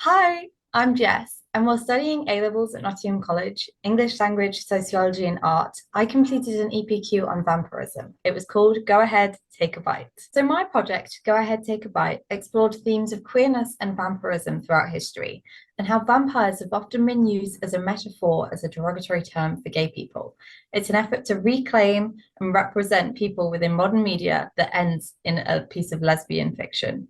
Hi, I'm Jess, and while studying A-levels at Nottingham College, English language, sociology, and art, I completed an EPQ on vampirism. It was called Go Ahead, Take a Bite. So my project, Go Ahead, Take a Bite, explored themes of queerness and vampirism throughout history, and how vampires have often been used as a metaphor as a derogatory term for gay people. It's an effort to reclaim and represent people within modern media that ends in a piece of lesbian fiction.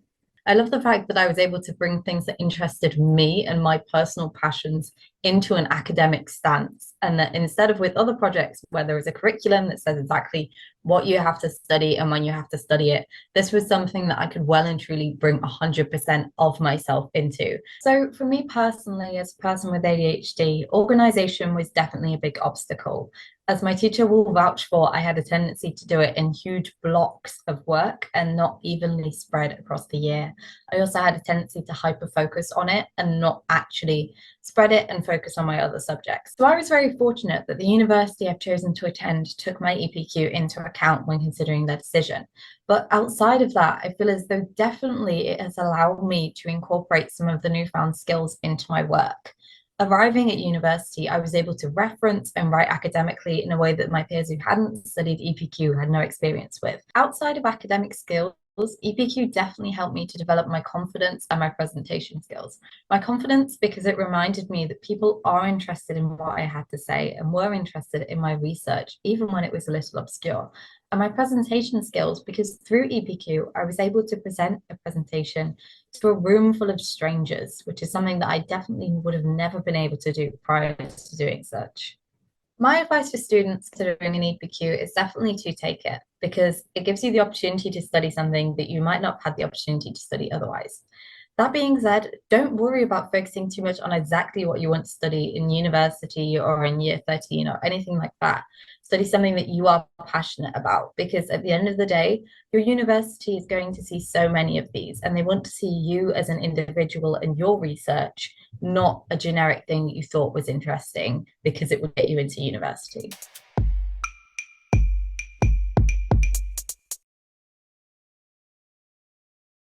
I love the fact that I was able to bring things that interested me and my personal passions into an academic stance. And that instead of with other projects where there is a curriculum that says exactly what you have to study and when you have to study it, this was something that I could well and truly bring 100% of myself into. So for me personally, as a person with ADHD, organization was definitely a big obstacle. As my teacher will vouch for, I had a tendency to do it in huge blocks of work and not evenly spread across the year. I also had a tendency to hyper focus on it and not actually spread it and focus on my other subjects. So I was very fortunate that the university I've chosen to attend took my EPQ into account when considering their decision. But outside of that, I feel as though definitely it has allowed me to incorporate some of the newfound skills into my work. Arriving at university, I was able to reference and write academically in a way that my peers who hadn't studied EPQ had no experience with. Outside of academic skills, EPQ definitely helped me to develop my confidence and my presentation skills. My confidence because it reminded me that people are interested in what I had to say and were interested in my research, even when it was a little obscure. And my presentation skills because through EPQ, I was able to present a presentation to a room full of strangers, which is something that I definitely would have never been able to do prior to doing such. My advice for students considering an EPQ is definitely to take it because it gives you the opportunity to study something that you might not have had the opportunity to study otherwise. That being said, don't worry about focusing too much on exactly what you want to study in university or in year 13 or anything like that. Study something that you are passionate about because at the end of the day, your university is going to see so many of these and they want to see you as an individual and your research, not a generic thing that you thought was interesting because it would get you into university.